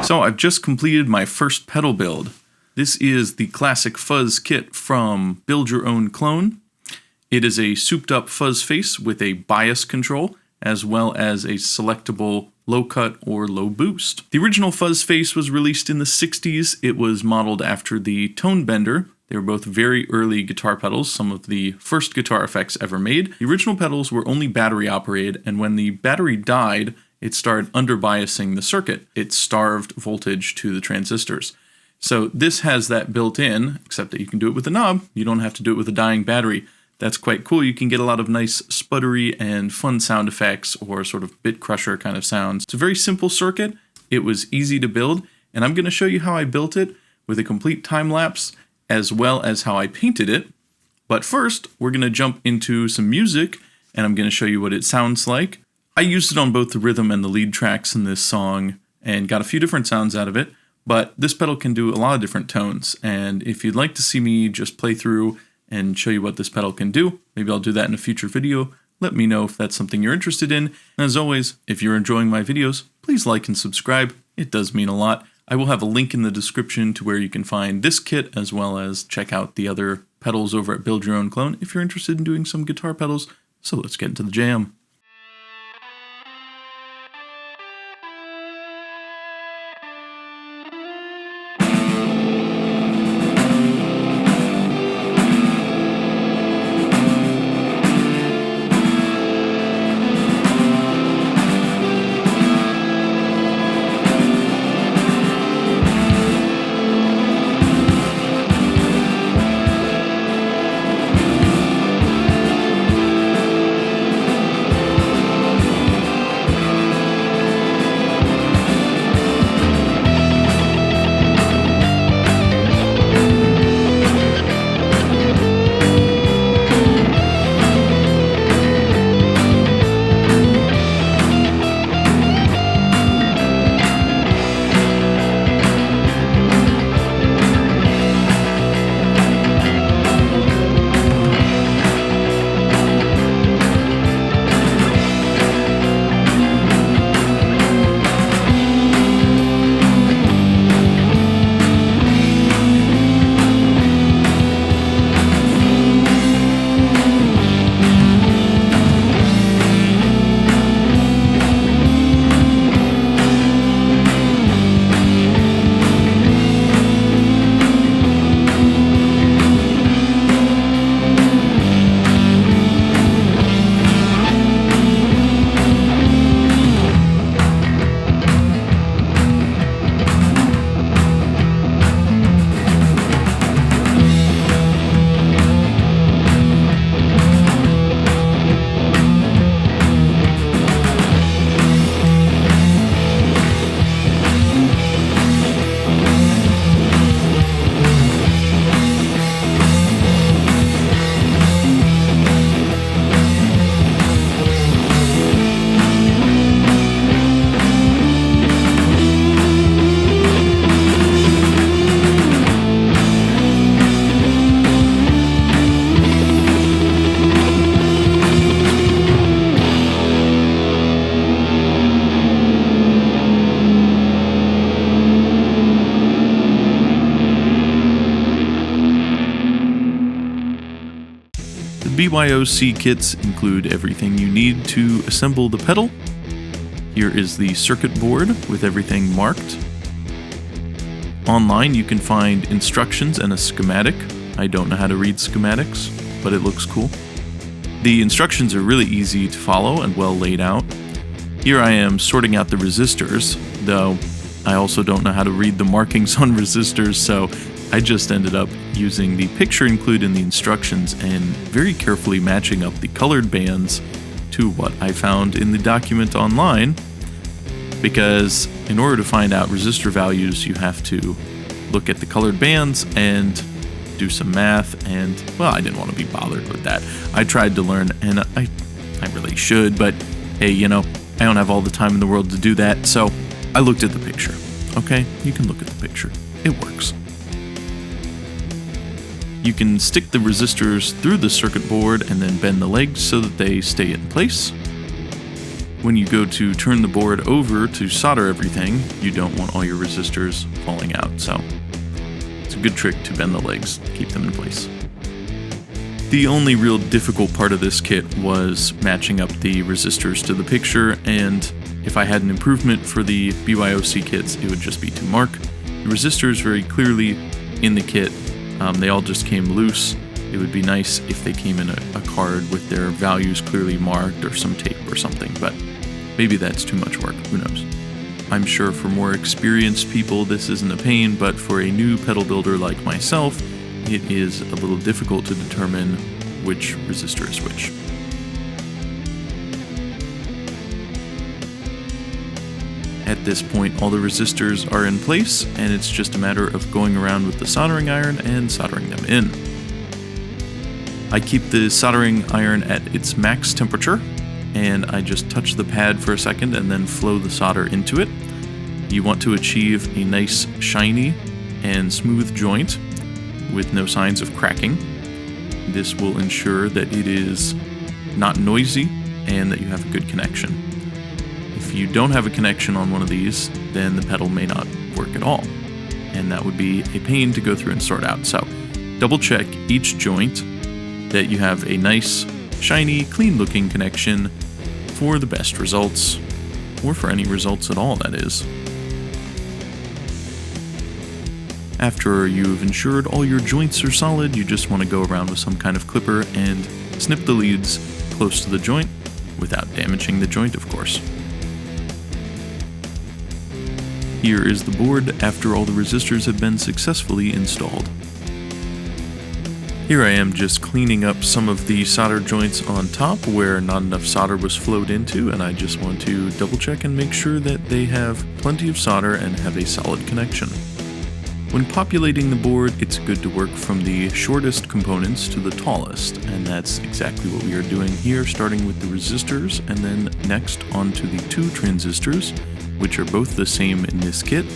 So I've just completed my first pedal build. This is the classic Fuzz kit from Build Your Own Clone. It is a souped up fuzz face with a bias control, as well as a selectable low cut or low boost. The original fuzz face was released in the 60s. It was modeled after the Tone Bender. They were both very early guitar pedals, some of the first guitar effects ever made. The original pedals were only battery operated, and when the battery died, it started under-biasing the circuit. It starved voltage to the transistors. So this has that built in, except that you can do it with a knob. You don't have to do it with a dying battery. That's quite cool. You can get a lot of nice sputtery and fun sound effects or sort of bit crusher kind of sounds. It's a very simple circuit. It was easy to build, and I'm going to show you how I built it with a complete time lapse as well as how I painted it. But first, we're going to jump into some music, and I'm going to show you what it sounds like. I used it on both the rhythm and the lead tracks in this song and got a few different sounds out of it, but this pedal can do a lot of different tones, and if you'd like to see me just play through and show you what this pedal can do, maybe I'll do that in a future video. Let me know if that's something you're interested in. And as always, if you're enjoying my videos, please like and subscribe. It does mean a lot. I will have a link in the description to where you can find this kit, as well as check out the other pedals over at Build Your Own Clone if you're interested in doing some guitar pedals. So let's get into the jam. BYOC kits include everything you need to assemble the pedal. Here is the circuit board with everything marked. Online you can find instructions and a schematic. I don't know how to read schematics, but it looks cool. The instructions are really easy to follow and well laid out. Here I am sorting out the resistors, though I also don't know how to read the markings on resistors, so I just ended up using the picture included in the instructions and very carefully matching up the colored bands to what I found in the document online, because in order to find out resistor values you have to look at the colored bands and do some math, and well, I didn't want to be bothered with that. I tried to learn, and I really should, but hey, you know, I don't have all the time in the world to do that, so I looked at the picture. Okay, you can look at the picture. It works. You can stick the resistors through the circuit board and then bend the legs so that they stay in place. when you go to turn the board over to solder everything, you don't want all your resistors falling out, so it's a good trick to bend the legs, keep them in place. The only real difficult part of this kit was matching up the resistors to the picture, and if I had an improvement for the BYOC kits, it would just be to mark the resistors very clearly in the kit. They all just came loose. It would be nice if they came in a card with their values clearly marked or some tape or something, but maybe that's too much work, who knows. I'm sure for more experienced people this isn't a pain, but for a new pedal builder like myself, it is a little difficult to determine which resistor is which. At this point, all the resistors are in place, and it's just a matter of going around with the soldering iron and soldering them in. I keep the soldering iron at its max temperature, and I just touch the pad for a second and then flow the solder into it. You want to achieve a nice, shiny, and smooth joint with no signs of cracking. This will ensure that it is not noisy and that you have a good connection. If you don't have a connection on one of these, then the pedal may not work at all, and that would be a pain to go through and sort out. So double check each joint that you have a nice, shiny, clean looking connection for the best results, or for any results at all, that is. After you've ensured all your joints are solid, you just want to go around with some kind of clipper and snip the leads close to the joint without damaging the joint, of course. Here is the board after all the resistors have been successfully installed. Here I am just cleaning up some of the solder joints on top where not enough solder was flowed into, and I just want to double check and make sure that they have plenty of solder and have a solid connection. When populating the board, it's good to work from the shortest components to the tallest, and that's exactly what we are doing here, starting with the resistors and then next onto the two transistors, which are both the same in this kit.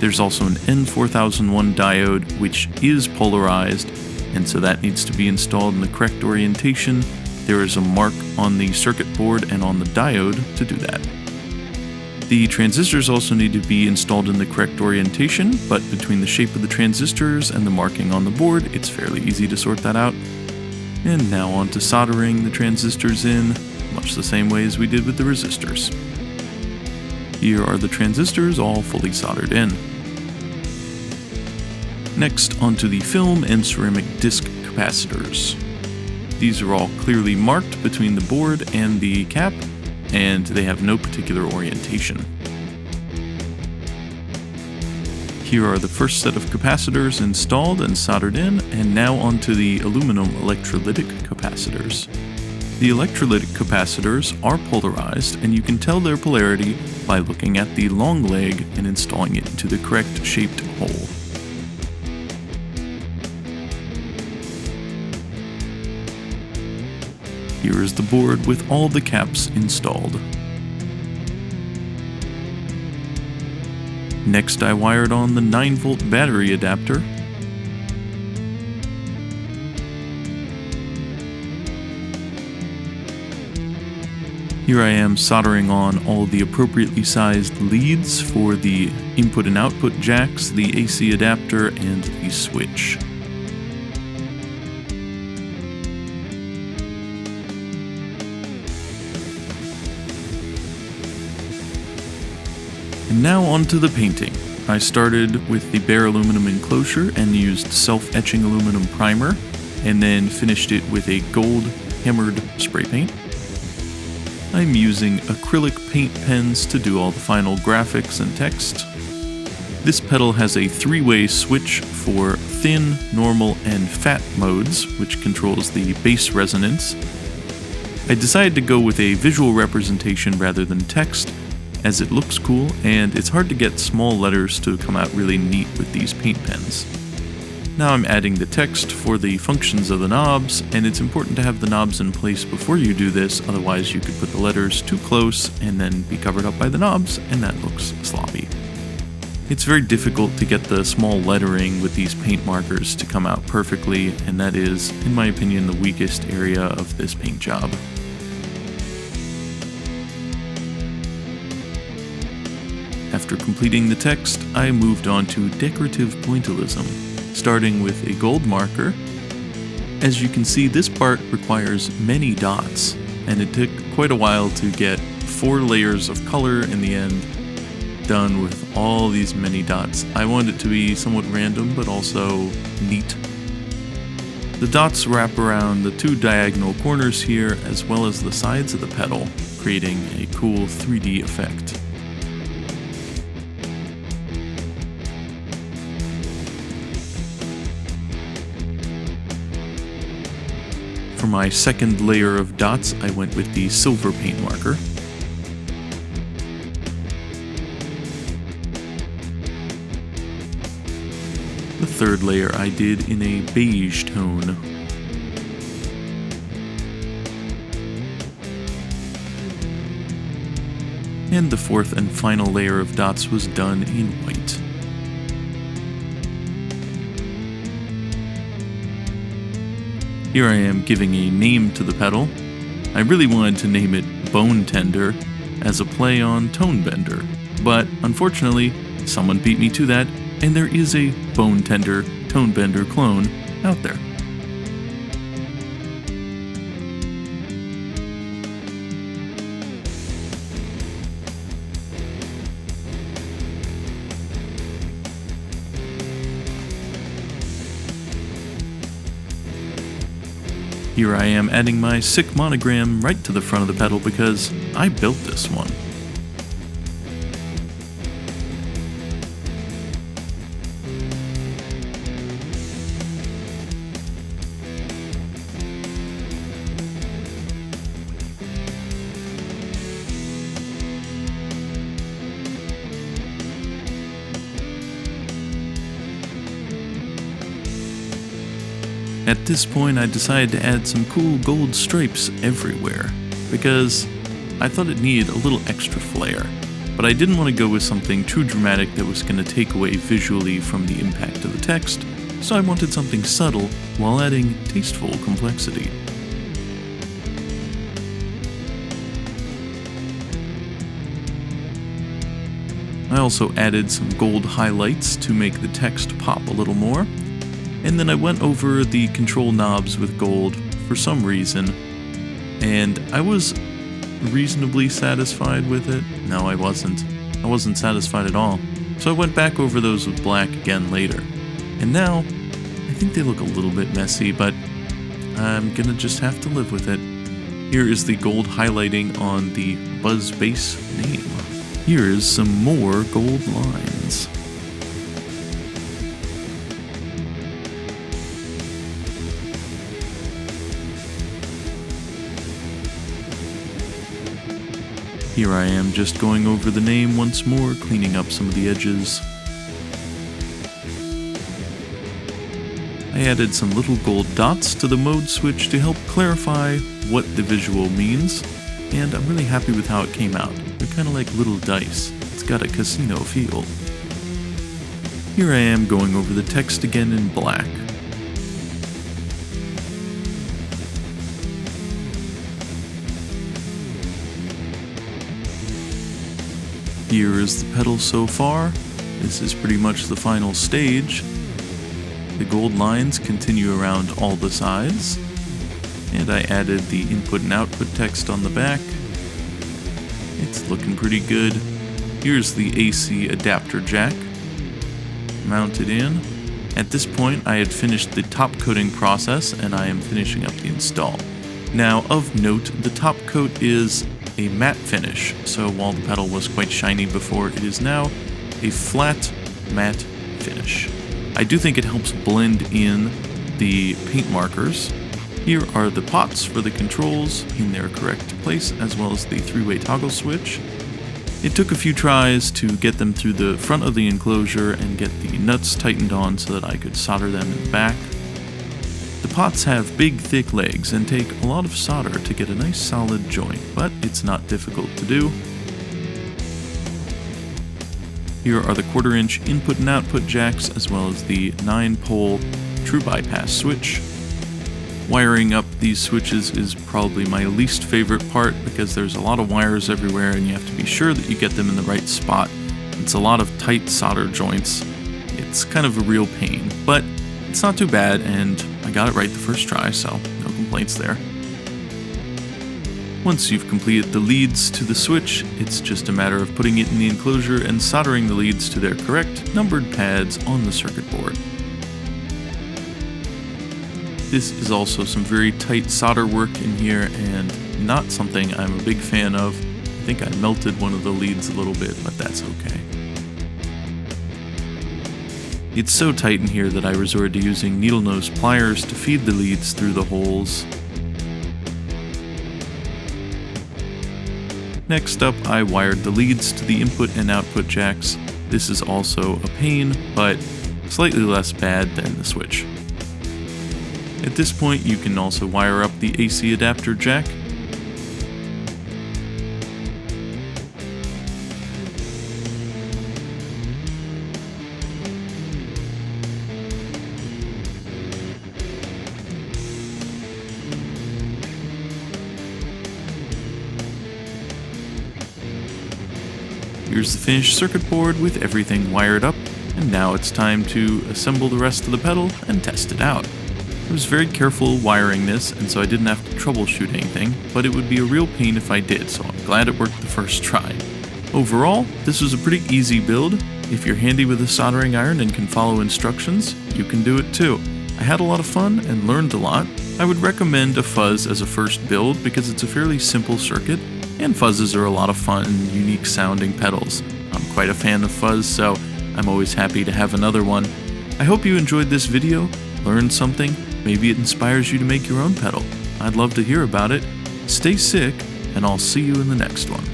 There's also an N4001 diode, which is polarized, and so that needs to be installed in the correct orientation. There is a mark on the circuit board and on the diode to do that. The transistors also need to be installed in the correct orientation, but between the shape of the transistors and the marking on the board, it's fairly easy to sort that out. And now on to soldering the transistors in, much the same way as we did with the resistors. Here are the transistors all fully soldered in. Next, onto the film and ceramic disc capacitors. These are all clearly marked between the board and the cap, and they have no particular orientation. Here are the first set of capacitors installed and soldered in, and now onto the aluminum electrolytic capacitors. The electrolytic capacitors are polarized, and you can tell their polarity by looking at the long leg and installing it into the correct shaped hole. Here is the board with all the caps installed. Next, I wired on the 9-volt battery adapter. Here I am soldering on all the appropriately sized leads for the input and output jacks, the AC adapter, and the switch. And now on to the painting. I started with the bare aluminum enclosure and used self-etching aluminum primer, and then finished it with a gold hammered spray paint. I'm using acrylic paint pens to do all the final graphics and text. This pedal has a 3-way switch for thin, normal, and fat modes, which controls the bass resonance. I decided to go with a visual representation rather than text, as it looks cool, and it's hard to get small letters to come out really neat with these paint pens. Now I'm adding the text for the functions of the knobs, and it's important to have the knobs in place before you do this, otherwise you could put the letters too close and then be covered up by the knobs, and that looks sloppy. It's very difficult to get the small lettering with these paint markers to come out perfectly, and that is, in my opinion, the weakest area of this paint job. After completing the text, I moved on to decorative pointillism, starting with a gold marker. As you can see, this part requires many dots, and it took quite a while to get 4 layers of color in the end, done with all these many dots. I wanted it to be somewhat random, but also neat. The dots wrap around the 2 diagonal corners here, as well as the sides of the pedal, creating a cool 3D effect. For my second layer of dots, I went with the silver paint marker. The third layer I did in a beige tone. And the fourth and final layer of dots was done in white. Here I am giving a name to the pedal. I really wanted to name it Bone Tender as a play on Tone Bender, but unfortunately, someone beat me to that, and there is a Bone Tender Tone Bender clone out there. Here I am adding my sick monogram right to the front of the pedal because I built this one. At this point, I decided to add some cool gold stripes everywhere, because I thought it needed a little extra flair, but I didn't want to go with something too dramatic that was going to take away visually from the impact of the text, so I wanted something subtle while adding tasteful complexity. I also added some gold highlights to make the text pop a little more. And then I went over the control knobs with gold for some reason, and I was reasonably satisfied with it. No, I wasn't. I wasn't satisfied at all. So I went back over those with black again later. And now, I think they look a little bit messy, but I'm gonna just have to live with it. Here is the gold highlighting on the Buzz bass name. Here is some more gold lines. Here I am just going over the name once more, cleaning up some of the edges. I added some little gold dots to the mode switch to help clarify what the visual means, and I'm really happy with how it came out. They're kind of like little dice. It's got a casino feel. Here I am going over the text again in black. Here is the pedal so far. This is pretty much the final stage. The gold lines continue around all the sides. And I added the input and output text on the back. It's looking pretty good. Here's the AC adapter jack mounted in. At this point, I had finished the top coating process and I am finishing up the install. Now, of note, the top coat is a matte finish, so while the pedal was quite shiny before, it is now a flat matte finish. I do think it helps blend in the paint markers. Here are the pots for the controls in their correct place, as well as the 3-way toggle switch. It took a few tries to get them through the front of the enclosure and get the nuts tightened on so that I could solder them in the back. The pots have big, thick legs and take a lot of solder to get a nice solid joint, but it's not difficult to do. Here are the 1/4-inch input and output jacks, as well as the 9-pole true bypass switch. Wiring up these switches is probably my least favorite part because there's a lot of wires everywhere and you have to be sure that you get them in the right spot It's a lot of tight solder joints. It's kind of a real pain, but it's not too bad, and I got it right the first try, so no complaints there. Once you've completed the leads to the switch, it's just a matter of putting it in the enclosure and soldering the leads to their correct numbered pads on the circuit board. This is also some very tight solder work in here, and not something I'm a big fan of. I think I melted one of the leads a little bit, but that's okay. It's so tight in here that I resorted to using needle nose pliers to feed the leads through the holes. Next up, I wired the leads to the input and output jacks. This is also a pain, but slightly less bad than the switch. At this point, you can also wire up the AC adapter jack. Here's the finished circuit board with everything wired up, and now it's time to assemble the rest of the pedal and test it out. I was very careful wiring this, and so I didn't have to troubleshoot anything, but it would be a real pain if I did, so I'm glad it worked the first try. Overall, this was a pretty easy build. If you're handy with a soldering iron and can follow instructions, you can do it too. I had a lot of fun and learned a lot. I would recommend a Fuzz as a first build because it's a fairly simple circuit, and Fuzzes are a lot of fun and unique sounding pedals. I'm quite a fan of Fuzz, so I'm always happy to have another one. I hope you enjoyed this video, learned something. Maybe it inspires you to make your own pedal. I'd love to hear about it. Stay sick, and I'll see you in the next one.